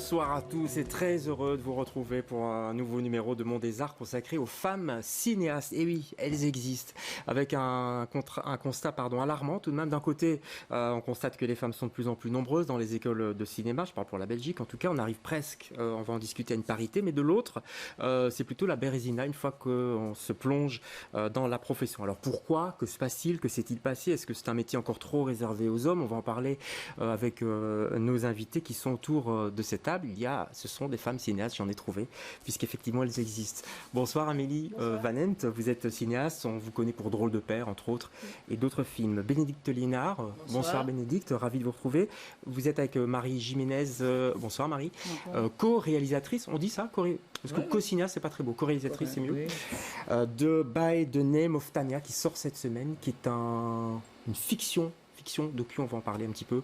Bonsoir à tous et très heureux de vous retrouver pour un nouveau numéro de Monde des Arts consacré aux femmes cinéastes. Et oui, elles existent. Avec un constat alarmant tout de même. D'un côté, on constate que les femmes sont de plus en plus nombreuses dans les écoles de cinéma. Je parle pour la Belgique. En tout cas, on arrive presque, on va en discuter, à une parité. Mais de l'autre, c'est plutôt la bérésina une fois qu'on se plonge dans la profession. Alors pourquoi? Que se passe-t-il? Que s'est-il passé? Est-ce que c'est un métier encore trop réservé aux hommes? On va en parler avec nos invités qui sont autour de cette table. Ce sont des femmes cinéastes, j'en ai trouvé, puisqu'effectivement elles existent. Bonsoir Amélie Van Ent, vous êtes cinéaste, on vous connaît pour Drôle de père, entre autres, et d'autres films. Bénédicte Linard, bonsoir Bénédicte, ravi de vous retrouver. Vous êtes avec Marie Jiménez, bonsoir Marie, co-réalisatrice, on dit ça, parce que co-cinéaste c'est pas très beau, co-réalisatrice c'est mieux, de By the Name of Tanya, qui sort cette semaine, qui est une fiction docu, on va en parler un petit peu,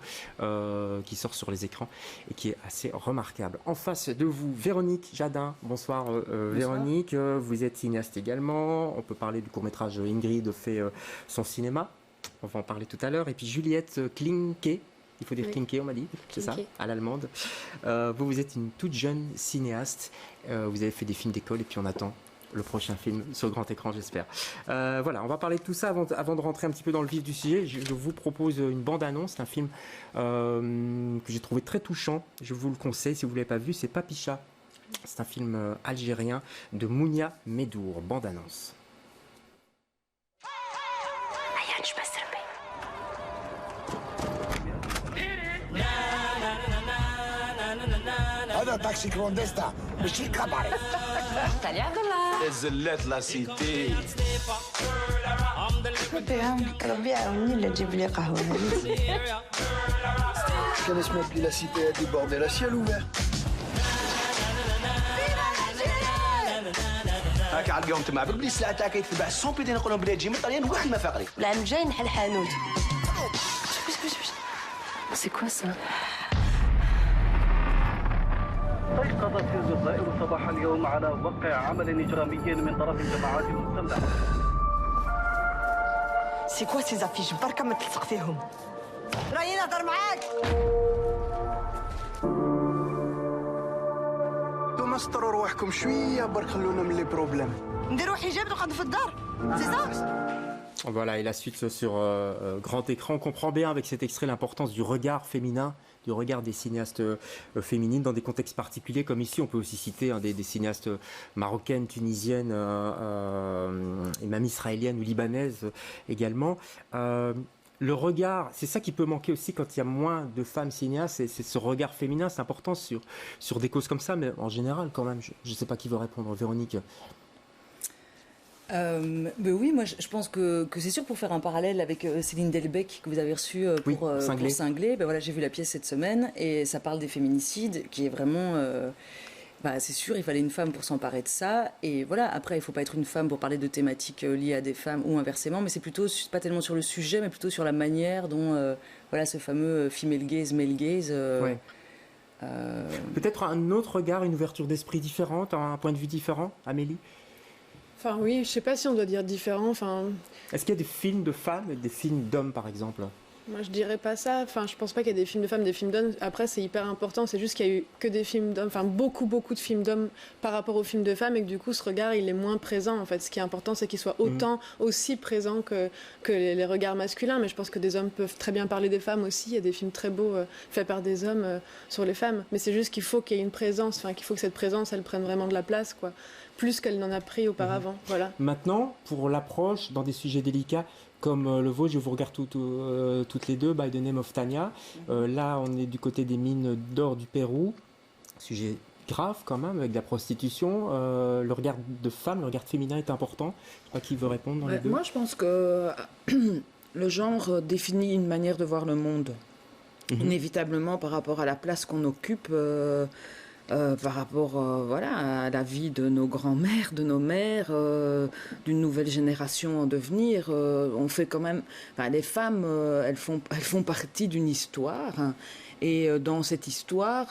qui sort sur les écrans et qui est assez remarquable. En face de vous, Véronique Jadin. Bonsoir, Véronique, vous êtes cinéaste également. On peut parler du court-métrage Ingrid fait son cinéma. On va en parler tout à l'heure. Et puis Juliette Klinke. Il faut dire Klinke, on m'a dit, c'est ça, à l'allemande. Vous êtes une toute jeune cinéaste. Vous avez fait des films d'école et puis on attend le prochain film sur le grand écran, j'espère. Voilà, on va parler de tout ça avant de rentrer un petit peu dans le vif du sujet. Je vous propose une bande-annonce. C'est un film que j'ai trouvé très touchant. Je vous le conseille si vous ne l'avez pas vu. C'est Papicha. C'est un film algérien de Mounia Medour. Bande-annonce. هذا تاكسي كلونديستا ماشي كاباري طلع بالله الزلات لا سيتي ربي يعاوني لا تجيب لي قهوه كان اسمها بلي لا سيتي هادي بوردي لا سيال اوفير هاك عاد اليوم تما بلي السلعه تاعك يتباع 100 بيدين نقولهم بلي تجي من طليان واحد ما فاقري العام الجاي نحل حانوت سي كوا سا استيقظت الجزائر صباح اليوم على وقع عمل إجرامي من طرف الجماعات المسلحة. سي كوا سي زافيش بركة ما تلصق فيهم. راني نهضر معاك. انتوما سطروا رواحكم شويه برك خلونا من لي بروبليم. نديرو حجاب نقعدو في الدار. سي ça. Voilà, et la suite sur grand écran. On comprend bien avec cet extrait l'importance du regard féminin, du regard des cinéastes féminines dans des contextes particuliers comme ici. On peut aussi citer des cinéastes marocaines, tunisiennes et même israéliennes ou libanaises également. Le regard, c'est ça qui peut manquer aussi quand il y a moins de femmes cinéastes, c'est ce regard féminin, c'est important sur des causes comme ça, mais en général quand même. Je ne sais pas qui veut répondre, Véronique. Mais oui, moi je pense que c'est sûr, pour faire un parallèle avec Céline Delbecq que vous avez reçue pour Cinglé. Ben voilà, j'ai vu la pièce cette semaine et ça parle des féminicides, qui est vraiment... c'est sûr, il fallait une femme pour s'emparer de ça. Et voilà, après, il ne faut pas être une femme pour parler de thématiques liées à des femmes ou inversement, mais c'est plutôt, pas tellement sur le sujet, mais plutôt sur la manière dont, ce fameux female gaze, male gaze... Peut-être un autre regard, une ouverture d'esprit différente, un point de vue différent, Amélie? Enfin oui, je sais pas si on doit dire différent. Est-ce qu'il y a des films de femmes et des films d'hommes, par exemple? Moi, je dirais pas ça. Je pense pas qu'il y ait des films de femmes, des films d'hommes. Après, c'est hyper important. C'est juste qu'il y a eu que des films d'hommes, beaucoup de films d'hommes par rapport aux films de femmes, et que du coup, ce regard, il est moins présent. En fait, ce qui est important, c'est qu'il soit aussi présent que les regards masculins. Mais je pense que des hommes peuvent très bien parler des femmes aussi. Il y a des films très beaux faits par des hommes sur les femmes. Mais c'est juste qu'il faut qu'il y ait une présence. Qu'il faut que cette présence, elle prenne vraiment de la place, quoi. Plus qu'elle n'en a pris auparavant. Voilà. Maintenant, pour l'approche dans des sujets délicats comme le vôtre, je vous regarde toutes les deux, By the Name of Tanya. Là, on est du côté des mines d'or du Pérou. Sujet grave quand même, avec de la prostitution. Le regard de femme, le regard féminin est important. Je ne sais pas qui veut répondre dans les deux. Moi, je pense que le genre définit une manière de voir le monde. Inévitablement, par rapport à la place qu'on occupe... par rapport à la vie de nos grands-mères, de nos mères, d'une nouvelle génération en devenir. On fait quand même... les femmes, elles font partie d'une histoire. Hein, et dans cette histoire,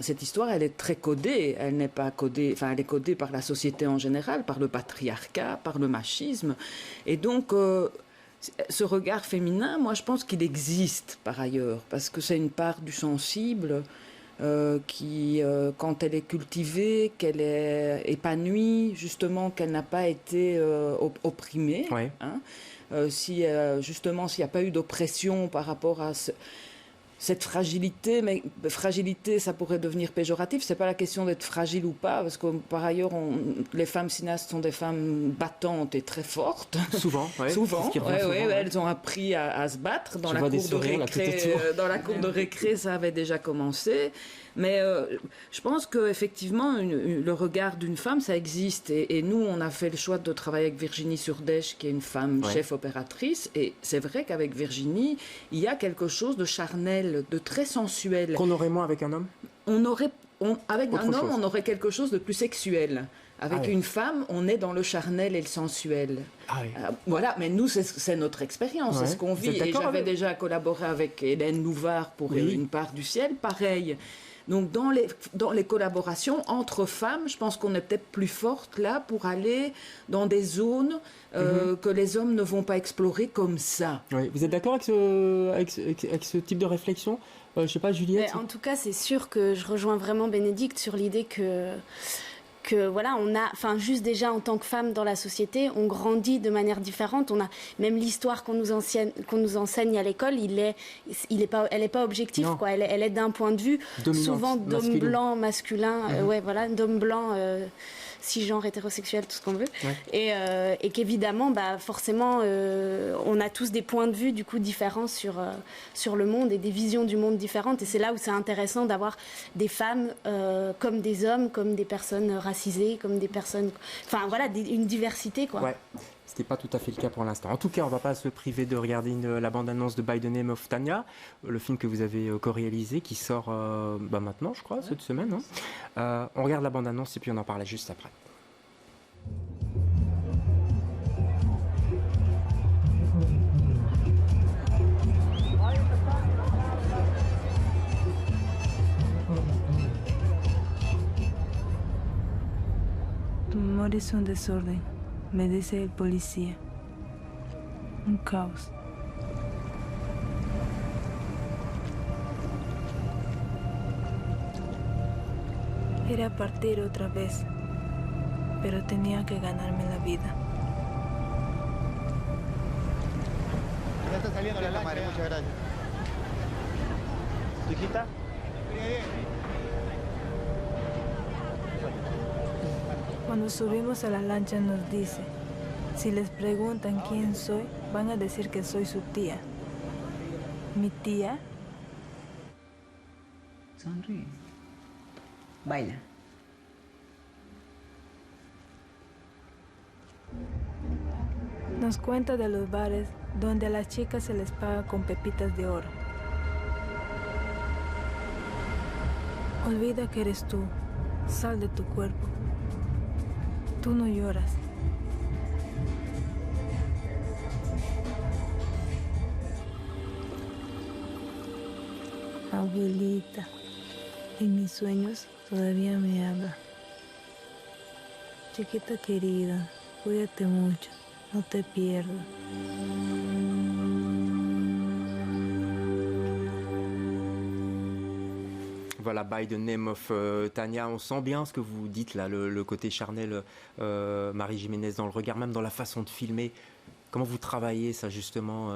cette histoire, elle est très codée. Elle n'est pas codée... elle est codée par la société en général, par le patriarcat, par le machisme. Et donc... ce regard féminin, moi, je pense qu'il existe par ailleurs, parce que c'est une part du sensible... qui, quand elle est cultivée, qu'elle est épanouie, justement, qu'elle n'a pas été opprimée. Ouais. Hein. Justement, s'il n'y a pas eu d'oppression par rapport à cette fragilité, mais fragilité, ça pourrait devenir péjoratif. C'est pas la question d'être fragile ou pas, parce que par ailleurs, les femmes cinéastes sont des femmes battantes et très fortes. Souvent, ouais. Souvent, souvent, elles ont appris à se battre. Dans la cour de récré, dans la cour de récré, ça avait déjà commencé. Mais je pense qu'effectivement, le regard d'une femme, ça existe. Et nous, on a fait le choix de travailler avec Virginie Surdèche, qui est une femme chef opératrice. Et c'est vrai qu'avec Virginie, il y a quelque chose de charnel, de très sensuel. Qu'on aurait moins avec un homme ? Avec un homme, on aurait quelque chose de plus sexuel. Avec une femme, on est dans le charnel et le sensuel. Voilà, mais nous, c'est notre expérience, c'est ce qu'on vit. Et j'avais déjà collaboré avec Hélène Louvard pour Une part du ciel, pareil. Donc dans les collaborations entre femmes, je pense qu'on est peut-être plus forte là pour aller dans des zones que les hommes ne vont pas explorer comme ça. Oui. Vous êtes d'accord avec ce type de réflexion ? Je ne sais pas, Juliette. En tout cas, c'est sûr que je rejoins vraiment Bénédicte sur l'idée que voilà, juste déjà en tant que femme dans la société, on grandit de manière différente. On a même l'histoire qu'on nous enseigne à l'école, elle est pas objective, quoi. Elle est d'un point de vue dominante, souvent d'homme blanc masculin, d'homme blanc cisgenre, hétérosexuel, tout ce qu'on veut, et qu'évidemment, forcément, on a tous des points de vue du coup différents sur le monde et des visions du monde différentes. Et c'est là où c'est intéressant d'avoir des femmes comme des hommes, comme des personnes racisées, comme des personnes, une diversité, quoi. Ouais. C'était pas tout à fait le cas pour l'instant. En tout cas, on va pas se priver de regarder la bande-annonce de By the Name of Tanya, le film que vous avez co-réalisé, qui sort maintenant, je crois, cette semaine. Hein. On regarde la bande-annonce et puis on en parle juste après. Tu humor es un desorden. Me dice el policía. Un caos. Era partir otra vez, pero tenía que ganarme la vida. Ya está saliendo la cámara, muchas gracias. ¿Tu hijita? Cuando subimos a la lancha nos dice, si les preguntan quién soy, van a decir que soy su tía. ¿Mi tía? Sonríe. Baila. Nos cuenta de los bares donde a las chicas se les paga con pepitas de oro. Olvida que eres tú. Sal de tu cuerpo. Tú no lloras. Abuelita, en mis sueños todavía me habla. Chiquita querida, cuídate mucho, no te pierdas. Voilà, By the Name of Tanya. On sent bien ce que vous dites là, le côté charnel, Marie Jiménez, dans le regard, même dans la façon de filmer. Comment vous travaillez ça justement,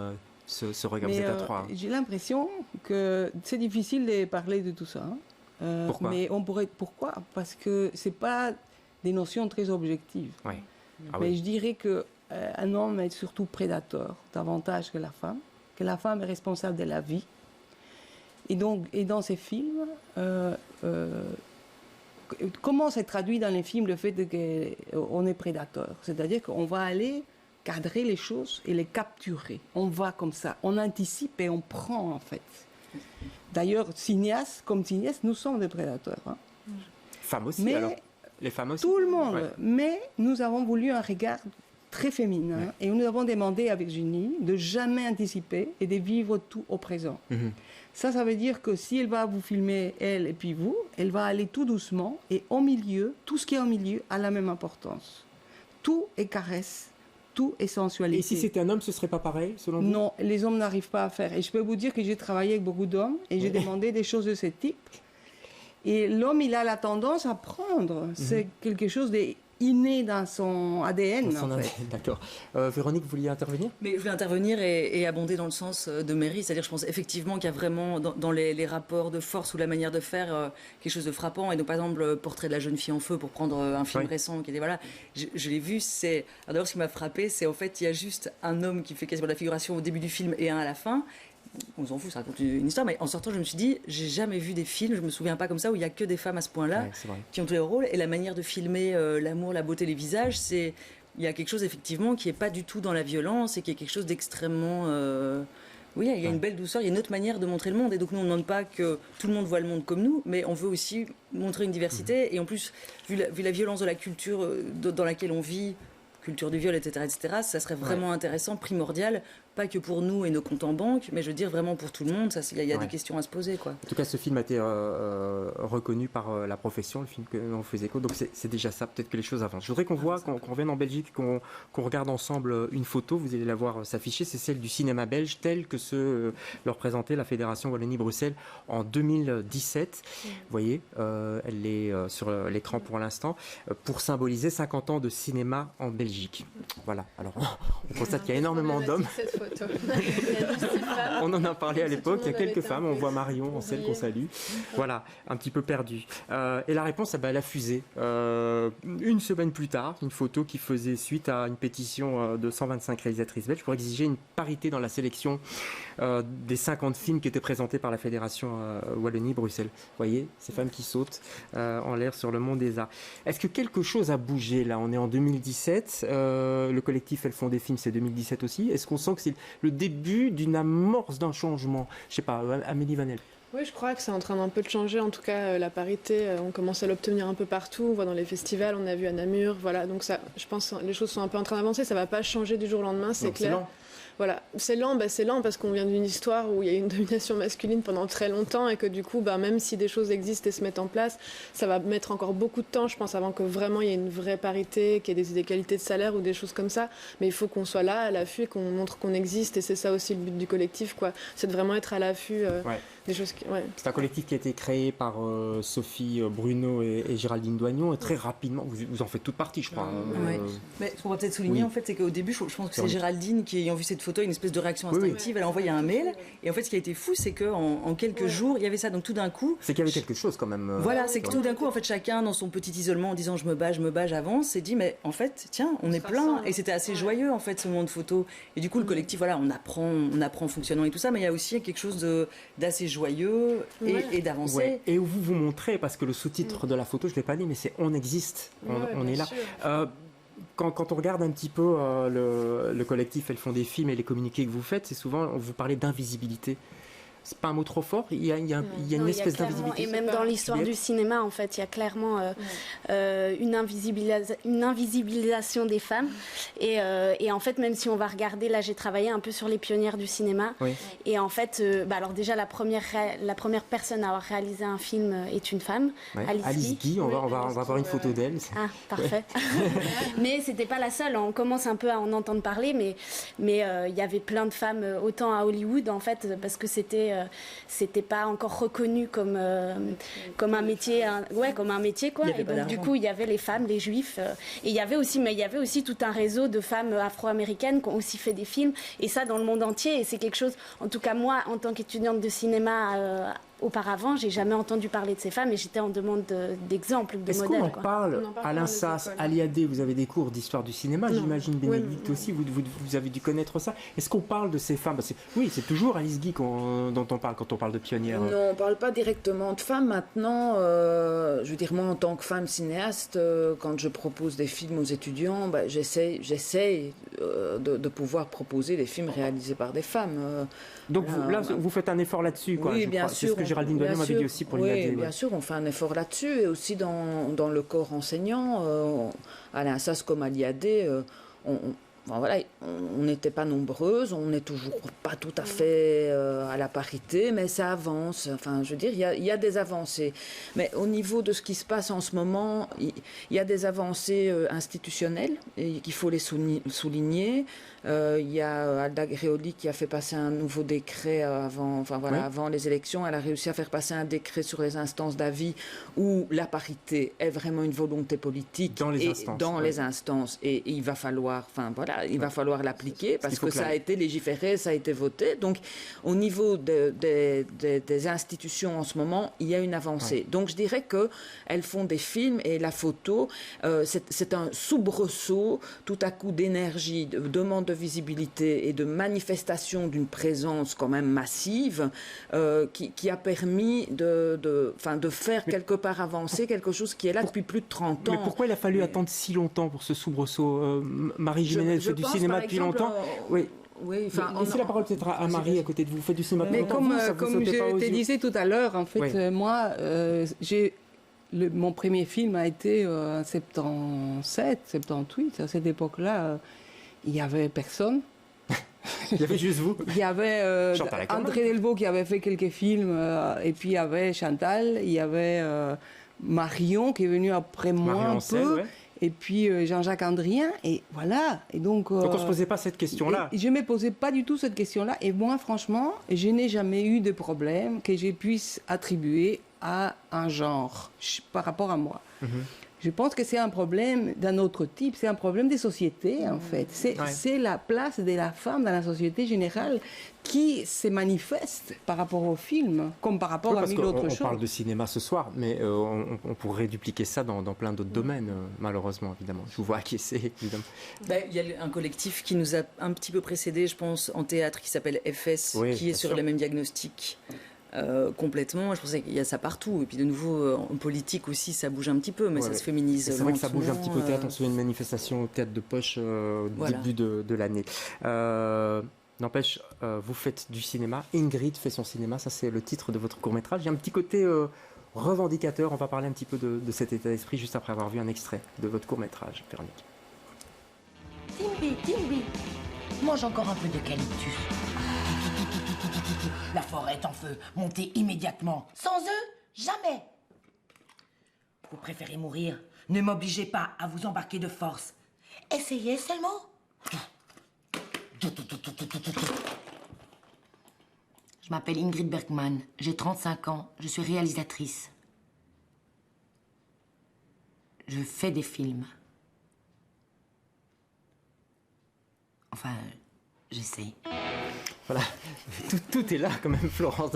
ce regard? Vous êtes à trois. J'ai l'impression que c'est difficile de parler de tout ça. Pourquoi? Mais pourquoi? Parce que c'est pas des notions très objectives. Ouais. Mais je dirais que un homme est surtout prédateur davantage que la femme est responsable de la vie. Et donc, dans ces films, comment c'est traduit dans les films le fait qu'on est prédateur? C'est-à-dire qu'on va aller cadrer les choses et les capturer. On va comme ça, on anticipe et on prend en fait. D'ailleurs, comme cinéastes, nous sommes des prédateurs. Hein. Femmes aussi, alors? Les femmes aussi? Tout le monde. Ouais. Mais nous avons voulu un regard très féminin. Ouais. Et nous avons demandé à Virginie de jamais anticiper et de vivre tout au présent. Mm-hmm. Ça veut dire que si elle va vous filmer, elle et puis vous, elle va aller tout doucement et au milieu, tout ce qui est au milieu a la même importance. Tout est caresse, tout est sensualité. Et si c'était un homme, ce serait pas pareil, selon vous? Non, les hommes n'arrivent pas à faire. Et je peux vous dire que j'ai travaillé avec beaucoup d'hommes et j'ai demandé des choses de ce type. Et l'homme, il a la tendance à prendre. C'est quelque chose d'inné dans son ADN. En fait. D'accord. Véronique, vous vouliez intervenir? Mais je voulais intervenir et abonder dans le sens de Mary. C'est-à-dire, je pense effectivement qu'il y a vraiment dans les rapports de force ou la manière de faire quelque chose de frappant. Et donc, par exemple, le Portrait de la jeune fille en feu, pour prendre un film récent qui était, voilà, je l'ai vu. D'abord, ce qui m'a frappé, c'est en fait, il y a juste un homme qui fait quasiment la figuration au début du film et un à la fin. On s'en fout, ça raconte une histoire, mais en sortant, je me suis dit, j'ai jamais vu des films, je me souviens pas comme ça, où il y a que des femmes à ce point-là, qui ont tous les rôles, et la manière de filmer l'amour, la beauté, les visages, il y a quelque chose effectivement qui est pas du tout dans la violence, et qui est quelque chose d'extrêmement... Oui, il y a une belle douceur, il y a une autre manière de montrer le monde, et donc nous, on ne demande pas que tout le monde voit le monde comme nous, mais on veut aussi montrer une diversité, et en plus, vu la violence de la culture dans laquelle on vit, culture du viol, etc., ça serait vraiment intéressant, primordial, pas que pour nous et nos comptes en banque, mais je veux dire vraiment pour tout le monde, il y a des questions à se poser, quoi. En tout cas, ce film a été reconnu par la profession, le film que l'on faisait écho, donc c'est déjà ça, peut-être que les choses avancent. Je voudrais qu'on revienne en Belgique, qu'on regarde ensemble une photo, vous allez la voir s'afficher, c'est celle du cinéma belge, tel que le représentait la Fédération Wallonie-Bruxelles en 2017. Vous voyez, elle est sur l'écran pour l'instant, pour symboliser 50 ans de cinéma en Belgique. Voilà, alors on constate qu'il y a énormément d'hommes. On en a parlé à l'époque, il y a quelques femmes, on voit Marion, celle qu'on salue. Voilà, un petit peu perdue. Et la réponse, elle a fusé. Une semaine plus tard, une photo qui faisait suite à une pétition de 125 réalisatrices belges pour exiger une parité dans la sélection des 50 films qui étaient présentés par la Fédération Wallonie-Bruxelles. Vous voyez, ces femmes qui sautent en l'air sur le monde des arts. Est-ce que quelque chose a bougé là? On est en 2017, le collectif Elles font des films, c'est 2017 aussi. Est-ce qu'on sent que c'est le début d'une amorce d'un changement? Je sais pas, Amélie Vanel. Oui, je crois que c'est en train d'un peu de changer. En tout cas, la parité, on commence à l'obtenir un peu partout. On voit dans les festivals, on a vu à Namur. Voilà, donc ça, je pense que les choses sont un peu en train d'avancer. Ça ne va pas changer du jour au lendemain, c'est clair. C'est lent. Voilà, c'est lent parce qu'on vient d'une histoire où il y a eu une domination masculine pendant très longtemps et que du coup, même si des choses existent et se mettent en place, ça va mettre encore beaucoup de temps, je pense, avant que vraiment il y ait une vraie parité, qu'il y ait des égalités de salaire ou des choses comme ça. Mais il faut qu'on soit là, à l'affût, et qu'on montre qu'on existe, et c'est ça aussi le but du collectif, quoi. C'est de vraiment être à l'affût des choses qui... C'est un collectif qui a été créé par Sophie Bruno et Géraldine Doignon, et très rapidement, vous en faites toute partie, je crois. Mais ce qu'on va peut-être souligner, en fait, c'est qu'au début, je pense que c'est Géraldine qui, ayant vu cette photo, une espèce de réaction instinctive, elle a envoyé un mail, et en fait, ce qui a été fou, c'est qu'en quelques jours, il y avait ça, donc tout d'un coup... C'est qu'il y avait quelque chose, quand même. Voilà, c'est que tout d'un coup, en fait, chacun, dans son petit isolement, en disant je me bats, j'avance, s'est dit, mais en fait, tiens, on est plein, et c'était assez joyeux, en fait, ce moment de photo. Et du coup, le collectif, voilà, on apprend en fonctionnant et tout ça, mais il y a aussi quelque chose d'assez joyeux et d'avancer. Ouais. Et où vous montrez, parce que le sous-titre de la photo, je ne l'ai pas dit, mais c'est « On existe », on est là. Quand on regarde un petit peu le collectif Elles font des films et les communiqués que vous faites, c'est souvent, vous parlez d'invisibilité. C'est pas un mot trop fort? Il y a une espèce d'invisibilité. Et même dans l'histoire du cinéma, en fait, il y a clairement une invisibilisation des femmes. Et en fait, même si on va regarder, là, j'ai travaillé un peu sur les pionnières du cinéma. Et en fait, alors déjà, la première personne à avoir réalisé un film est une femme, Alice Guy. On va avoir une photo d'elle. Ah, parfait. Mais c'était pas la seule. On commence un peu à en entendre parler, mais il y avait plein de femmes, autant à Hollywood, en fait, parce que c'était pas encore reconnu comme un métier, comme un métier, quoi. Et donc du coup, il y avait les femmes, les juifs, et il y avait aussi tout un réseau de femmes afro-américaines qui ont aussi fait des films, et ça dans le monde entier. Et c'est quelque chose, en tout cas moi, en tant qu'étudiante de cinéma. Auparavant, j'ai jamais entendu parler de ces femmes et j'étais en demande d'exemples, de modèles. Est-ce qu'on en parle à l'INSAS, à l'IAD? Vous avez des cours d'histoire du cinéma, j'imagine, Bénédicte aussi, vous avez dû connaître ça. Est-ce qu'on parle de ces femmes? Oui, c'est toujours Alice Guy dont on parle quand on parle de pionnières. Non, on ne parle pas directement de femmes. Maintenant, je veux dire, moi, en tant que femme cinéaste, quand je propose des films aux étudiants, j'essaie de pouvoir proposer des films réalisés par des femmes. Donc vous faites un effort là-dessus, quoi. Oui, bien sûr. C'est ce que Géraldine Doignon m'avait dit aussi pour l'IAD. Oui, bien sûr, on fait un effort là-dessus. Et aussi dans le corps enseignant, à l'INSAS comme à l'IAD, enfin, voilà, on n'était pas nombreuses, on n'est toujours pas tout à fait à la parité, mais ça avance. Enfin, je veux dire, il y a des avancées. Mais au niveau de ce qui se passe en ce moment, il y a des avancées institutionnelles et qu'il faut les souligner. Il y a Alda Greoli qui a fait passer un nouveau décret avant les élections. Elle a réussi à faire passer un décret sur les instances d'avis où la parité est vraiment une volonté politique dans les instances. Et il va falloir, il va falloir l'appliquer parce que ça a été légiféré, ça a été voté. Donc, au niveau des institutions en ce moment, il y a une avancée. Ouais. Donc, je dirais qu'elles font des films et la photo, c'est un soubresaut tout à coup d'énergie, de demande de visibilité et de manifestation d'une présence quand même massive qui a permis de faire quelque part avancer quelque chose qui est là depuis plus de 30 ans. Mais pourquoi il a fallu attendre si longtemps pour ce soubresaut Marie Jiménez fait du cinéma depuis longtemps. Oui. Oui, laissez la parole peut-être à Marie à côté de vous. Vous faites du cinéma depuis longtemps. Comme je te disais tout à l'heure, en fait, moi, mon premier film a été en 77, 78. À cette époque-là, il n'y avait personne. Il y avait juste vous. Il y avait André Delvaux qui avait fait quelques films, et puis il y avait Chantal, il y avait Marion qui est venu après moi un peu, et puis Jean-Jacques Andrien, et voilà. Et donc on ne se posait pas cette question-là. Je ne me posais pas du tout cette question-là, et moi franchement, je n'ai jamais eu de problème que je puisse attribuer à un genre par rapport à moi. Je pense que c'est un problème d'un autre type, c'est un problème des sociétés en fait. C'est la place de la femme dans la société générale qui se manifeste par rapport au film, comme par rapport à mille autres choses. On parle de cinéma ce soir, mais on pourrait dupliquer ça dans plein d'autres domaines, malheureusement, évidemment. Je vous vois acquiescer, évidemment. Il y a un collectif qui nous a un petit peu précédé, je pense, en théâtre, qui s'appelle FS, qui est sur les mêmes diagnostics. Complètement, je pensais qu'il y a ça partout, et puis de nouveau en politique aussi ça bouge un petit peu, mais ça se féminise. C'est vrai que ça bouge un petit peu au théâtre, on se fait une manifestation au théâtre de Poche au début de l'année. N'empêche, vous faites du cinéma, Ingrid fait son cinéma, ça c'est le titre de votre court-métrage. Il y a un petit côté revendicateur, on va parler un petit peu de cet état d'esprit juste après avoir vu un extrait de votre court-métrage, Véronique. Timbi, mange encore un peu d'eucalyptus. La forêt est en feu, montez immédiatement. Sans eux, jamais. Vous préférez mourir? Ne m'obligez pas à vous embarquer de force. Essayez seulement. Je m'appelle Ingrid Bergman, j'ai 35 ans, je suis réalisatrice. Je fais des films. Enfin, j'essaie. Voilà, tout est là quand même, Florence.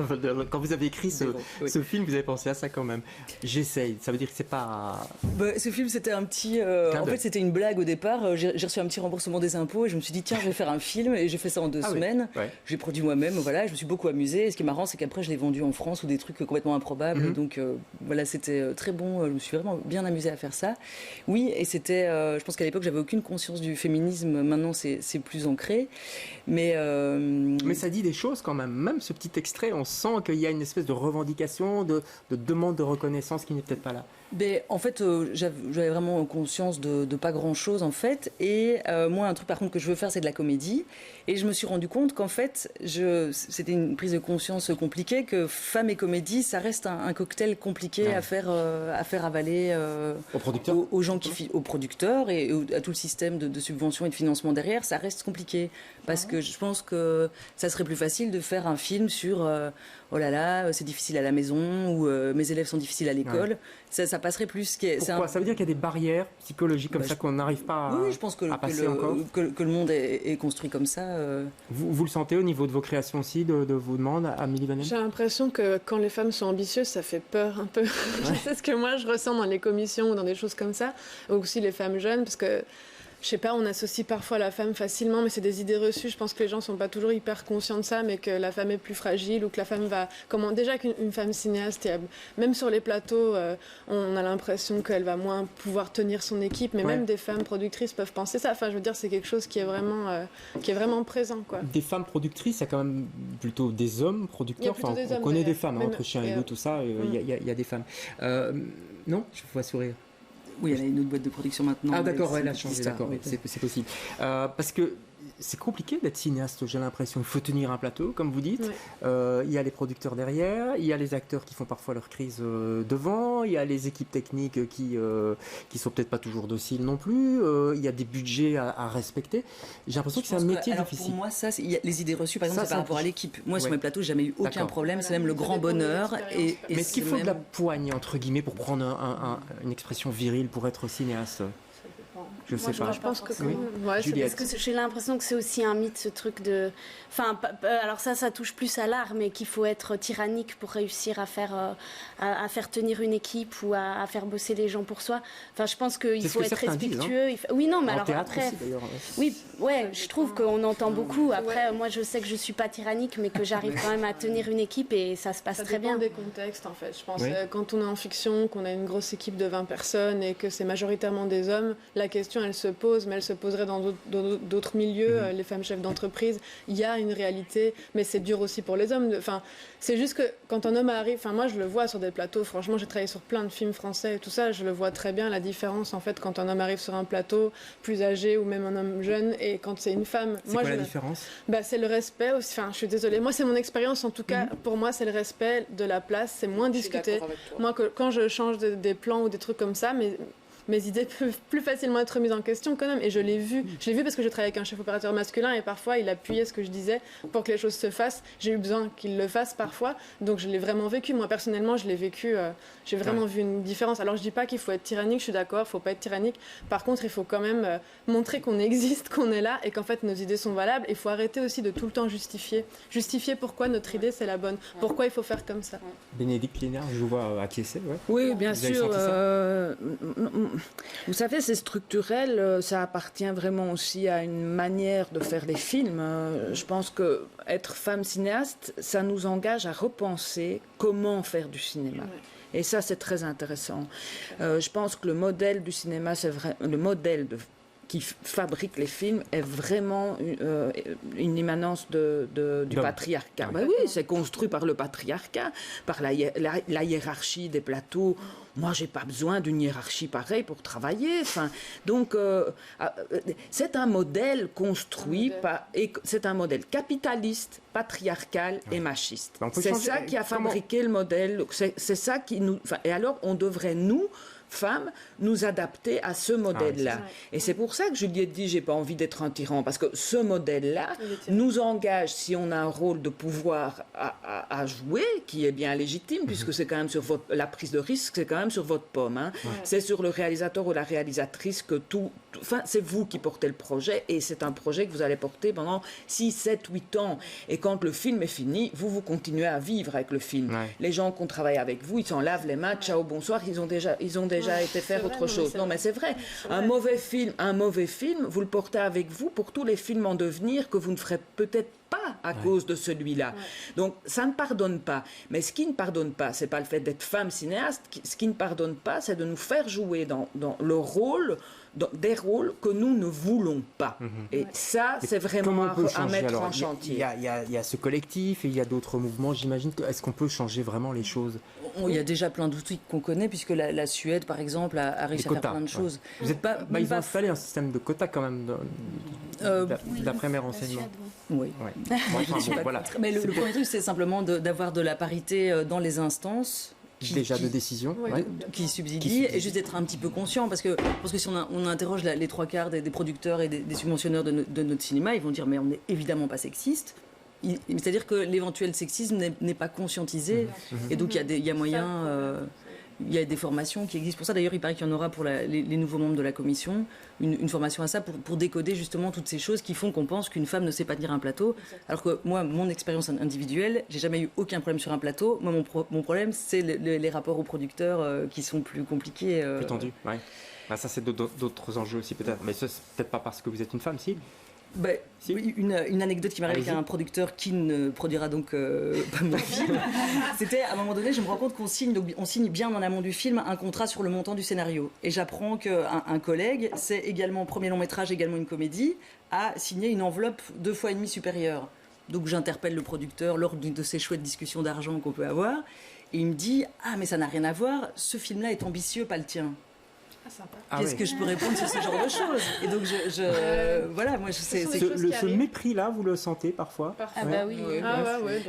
Quand vous avez écrit ce film, vous avez pensé à ça quand même. J'essaye, ça veut dire que c'est pas... ce film, c'était un petit... en fait, c'était une blague au départ. J'ai reçu un petit remboursement des impôts et je me suis dit, tiens, je vais faire un film. Et j'ai fait ça en 2 semaines. Oui. Ouais. J'ai produit moi-même, voilà. Je me suis beaucoup amusée. Et ce qui est marrant, c'est qu'après, je l'ai vendu en France ou des trucs complètement improbables. Donc, voilà, c'était très bon. Je me suis vraiment bien amusée à faire ça. Oui, et c'était... je pense qu'à l'époque, j'avais aucune conscience du féminisme. Maintenant, c'est plus ancré. Mais ça dit des choses quand même ce petit extrait, on sent qu'il y a une espèce de revendication, de demande de reconnaissance qui n'est peut-être pas là. En fait, j'avais vraiment conscience de pas grand-chose, en fait. Et moi, un truc, par contre, que je veux faire, c'est de la comédie. Et je me suis rendu compte qu'en fait, c'était une prise de conscience compliquée, que femme et comédie, ça reste un cocktail compliqué à faire avaler aux gens aux producteurs et à tout le système de subvention et de financement derrière. Ça reste compliqué. Parce que je pense que ça serait plus facile de faire un film sur oh là là, c'est difficile à la maison, ou mes élèves sont difficiles à l'école. Ça passerait plus. Pourquoi ? Ça veut dire qu'il y a des barrières psychologiques comme ça qu'on n'arrive pas à, je pense que le monde est construit comme ça. Vous le sentez au niveau de vos créations aussi, de vos demandes, Amélie Vanem ? J'ai l'impression que quand les femmes sont ambitieuses, ça fait peur un peu. C'est ce que moi je ressens dans les commissions ou dans des choses comme ça. Ou aussi les femmes jeunes, parce que je sais pas, on associe parfois la femme facilement, mais c'est des idées reçues. Je pense que les gens sont pas toujours hyper conscients de ça, mais que la femme est plus fragile ou que la femme va... Déjà qu'une femme cinéaste, même sur les plateaux, on a l'impression qu'elle va moins pouvoir tenir son équipe, mais même des femmes productrices peuvent penser ça. Enfin, je veux dire, c'est quelque chose qui est vraiment présent, quoi. Des femmes productrices, il y a quand même plutôt des hommes producteurs. Enfin, on connaît des femmes, entre Chien et Loup, tout ça, il y a des femmes. Non, je vous vois sourire. Oui, elle a une autre boîte de production maintenant. Ah d'accord, elle a changé, d'accord, oui, c'est possible. Parce que c'est compliqué d'être cinéaste, j'ai l'impression. Il faut tenir un plateau, comme vous dites. Il y a les producteurs derrière, il y a les acteurs qui font parfois leur crise devant, il y a les équipes techniques qui sont peut-être pas toujours dociles non plus, il y a des budgets à respecter. J'ai l'impression que c'est un métier difficile. Pour moi, ça, il y a les idées reçues, par exemple, c'est par rapport à l'équipe. Moi, sur mes plateaux, j'ai jamais eu aucun problème, c'est même le grand bonheur. Mais est-ce qu'il faut de la poigne, entre guillemets, pour prendre une expression virile pour être cinéaste? Je sais pas. Je pense que Juliette. parce que j'ai l'impression que c'est aussi un mythe, ce truc de. Enfin, alors ça touche plus à l'art, mais qu'il faut être tyrannique pour réussir à faire tenir une équipe ou à faire bosser les gens pour soi. Enfin, je pense qu'il faut être respectueux. Oui, non, mais alors après. Aussi, je trouve qu'on entend beaucoup. Après, moi, je sais que je suis pas tyrannique, mais que j'arrive quand même à tenir une équipe et ça se passe très bien. Ça dépend des contextes, en fait. Je pense quand on est en fiction, qu'on a une grosse équipe de 20 personnes et que c'est majoritairement des hommes, la question elle se pose, mais elle se poserait dans d'autres milieux, les femmes chefs d'entreprise. Il y a une réalité, mais c'est dur aussi pour les hommes. Enfin, c'est juste que quand un homme arrive, enfin moi je le vois sur des plateaux, franchement j'ai travaillé sur plein de films français et tout ça, je le vois très bien la différence en fait quand un homme arrive sur un plateau plus âgé ou même un homme jeune et quand c'est une femme. C'est quoi la différence? C'est le respect aussi, enfin je suis désolée, moi c'est mon expérience en tout cas, pour moi c'est le respect de la place, c'est moins discuté. Moi quand je change des plans ou des trucs comme ça, mes idées peuvent plus facilement être remises en question quand même. Et je l'ai vu. Je l'ai vu parce que je travaillais avec un chef opérateur masculin et parfois il appuyait ce que je disais pour que les choses se fassent. J'ai eu besoin qu'il le fasse parfois. Donc je l'ai vraiment vécu. Moi personnellement, je l'ai vécu. J'ai vraiment vu une différence. Alors je dis pas qu'il faut être tyrannique, je suis d'accord, il faut pas être tyrannique. Par contre, il faut quand même montrer qu'on existe, qu'on est là et qu'en fait nos idées sont valables. Il faut arrêter aussi de tout le temps justifier. Justifier pourquoi notre idée c'est la bonne. Pourquoi il faut faire comme ça. Bénédicte Lénard, je vous vois acquiescer. Oui, bien sûr. Vous savez, c'est structurel, ça appartient vraiment aussi à une manière de faire les films. Je pense que être femme cinéaste, ça nous engage à repenser comment faire du cinéma. Et ça, c'est très intéressant. Je pense que le modèle du cinéma, c'est vrai, le modèle qui fabrique les films est vraiment une immanence du patriarcat. Oui, c'est construit par le patriarcat, par la hiérarchie des plateaux. Moi, j'ai pas besoin d'une hiérarchie pareille pour travailler. Enfin, donc, c'est un modèle construit et c'est un modèle capitaliste, patriarcal et machiste. C'est ça qui a fabriqué le modèle. C'est ça qui nous. Et alors, on devrait femmes, nous adapter à ce modèle-là. Et c'est pour ça que Juliette dit, j'ai pas envie d'être un tyran, parce que ce modèle-là nous engage, si on a un rôle de pouvoir à jouer, qui est bien légitime, puisque c'est quand même sur la prise de risque, c'est quand même sur votre pomme. C'est sur le réalisateur ou la réalisatrice que enfin, c'est vous qui portez le projet, et c'est un projet que vous allez porter pendant 6, 7, 8 ans. Et quand le film est fini, vous continuez à vivre avec le film. Les gens qui ont travaillé avec vous, ils s'en lavent les mains, ciao, bonsoir, ils ont déjà été faire autre chose. Non, mais c'est vrai. Un mauvais film, vous le portez avec vous pour tous les films en devenir que vous ne ferez peut-être pas à cause de celui-là. Donc, ça ne pardonne pas. Mais ce qui ne pardonne pas, c'est pas le fait d'être femme cinéaste. Ce qui ne pardonne pas, c'est de nous faire jouer dans le rôle, des rôles que nous ne voulons pas. Et ça, c'est vraiment à mettre en chantier. Il y a ce collectif et il y a d'autres mouvements, j'imagine. Est-ce qu'on peut changer vraiment les choses? Il y a déjà plein d'outils qu'on connaît, puisque la Suède, par exemple, a réussi à faire plein de choses. Vous êtes pas, ils ont installé un système de quotas quand même, d'après mes renseignements. Oui. Voilà. Mais le premier truc, c'est simplement d'avoir de la parité dans les instances. De décision, qui subsidie, et juste d'être un petit peu conscient, parce que si on interroge les 3/4 des producteurs et des subventionneurs de notre cinéma, ils vont dire mais on n'est évidemment pas sexiste. C'est-à-dire que l'éventuel sexisme n'est pas conscientisé, et donc il y a moyen. Il y a des formations qui existent pour ça. D'ailleurs, il paraît qu'il y en aura pour les nouveaux membres de la commission, une formation à ça pour décoder justement toutes ces choses qui font qu'on pense qu'une femme ne sait pas tenir un plateau. Alors que moi, mon expérience individuelle, j'ai jamais eu aucun problème sur un plateau. Moi, mon problème, c'est les rapports aux producteurs qui sont plus compliqués. Plus tendus, oui. Ça, c'est d'autres enjeux aussi peut-être. Mais ça, c'est peut-être pas parce que vous êtes une femme, si. Oui, une anecdote qui m'arrive avec un producteur qui ne produira donc pas mon film. C'était à un moment donné, je me rends compte qu'on signe bien en amont du film un contrat sur le montant du scénario. Et j'apprends qu'un collègue, c'est également premier long métrage, également une comédie, a signé une enveloppe 2,5 fois supérieure. Donc j'interpelle le producteur lors d'une de ces chouettes discussions d'argent qu'on peut avoir. Et il me dit « Ah mais ça n'a rien à voir, ce film-là est ambitieux, pas le tien ». Qu'est-ce que je peux répondre sur ce genre de choses? Et donc, voilà, moi, ce mépris-là, vous le sentez parfois? Ah bah oui.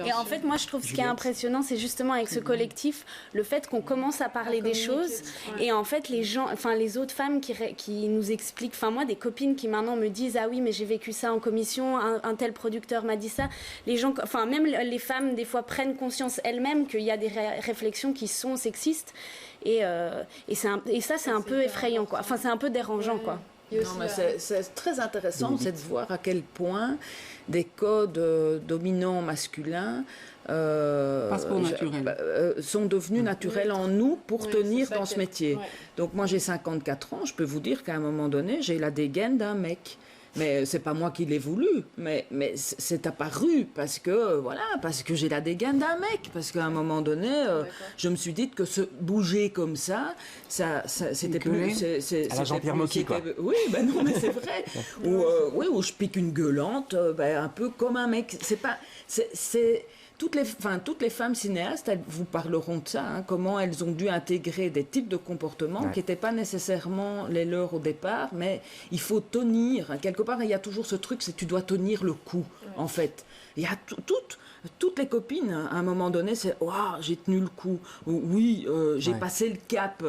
Et en fait, moi, je trouve ce qui est impressionnant, c'est justement avec ce collectif, le fait qu'on commence à parler des choses. Et en fait, les gens, enfin, les autres femmes qui nous expliquent, enfin, moi, des copines qui maintenant me disent, ah oui, mais j'ai vécu ça en commission, un tel producteur m'a dit ça. Les gens, enfin, même les femmes, des fois, prennent conscience elles-mêmes qu'il y a des réflexions qui sont sexistes. Et ça, c'est un peu effrayant, quoi. Enfin, c'est un peu dérangeant, quoi. Non, mais c'est très intéressant, c'est de voir à quel point des codes dominants masculins sont devenus naturels en nous pour tenir dans ce métier. Ouais. Donc moi, j'ai 54 ans, je peux vous dire qu'à un moment donné, j'ai la dégaine d'un mec. Mais c'est pas moi qui l'ai voulu, mais c'est apparu parce que j'ai la dégaine d'un mec, parce qu'à un moment donné, je me suis dit que se bouger comme ça c'était plus. C'est à la Jean-Pierre Mocky, quoi. Oui, ben non, mais c'est vrai. Ou je pique une gueulante, un peu comme un mec. Toutes les femmes cinéastes, elles vous parleront de ça, hein, comment elles ont dû intégrer des types de comportements qui n'étaient pas nécessairement les leurs au départ, mais il faut tenir. Quelque part, il y a toujours ce truc, c'est que tu dois tenir le coup, en fait. Il y a toutes les copines, à un moment donné, c'est « Waouh, j'ai tenu le coup » ou « Oui, j'ai passé le cap ».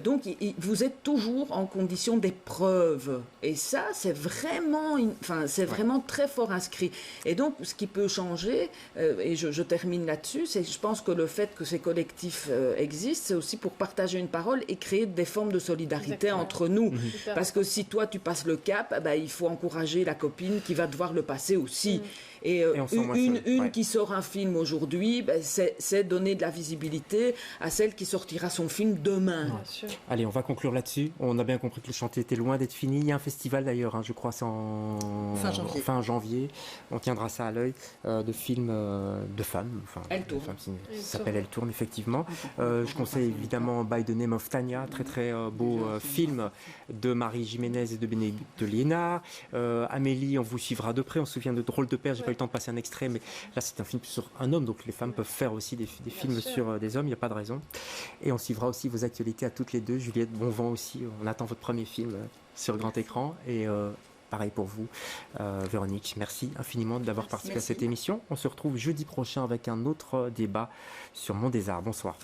Donc, vous êtes toujours en condition d'épreuve. Et ça, c'est vraiment, vraiment très fort inscrit. Et donc, ce qui peut changer, et je termine là-dessus, c'est que je pense que le fait que ces collectifs existent, c'est aussi pour partager une parole et créer des formes de solidarité entre nous. Parce que si toi, tu passes le cap, il faut encourager la copine qui va devoir le passer aussi. Et une qui sort un film aujourd'hui, c'est donner de la visibilité à celle qui sortira son film demain. Allez, on va conclure là-dessus. On a bien compris que le chantier était loin d'être fini. Il y a un festival d'ailleurs, je crois, c'est fin janvier. On tiendra ça à l'œil, de films de femmes. Elle tourne. Ça s'appelle Elle tourne, effectivement. Je conseille évidemment By the Name of Tanya, très très beau film de Marie Jiménez et de Bénédicte Liénard. Amélie, on vous suivra de près. On se souvient de Drôle de père. J'ai pas eu le temps de passer un extrait, mais là c'est un film sur un homme, donc les femmes peuvent faire aussi des films sur des hommes, il n'y a pas de raison. Et on suivra aussi vos actualités à toutes les deux. Juliette, bon vent aussi, on attend votre premier film sur grand écran, et pareil pour vous, Véronique, merci infiniment d'avoir participé à cette émission. On se retrouve jeudi prochain avec un autre débat sur Monde des Arts. Bonsoir.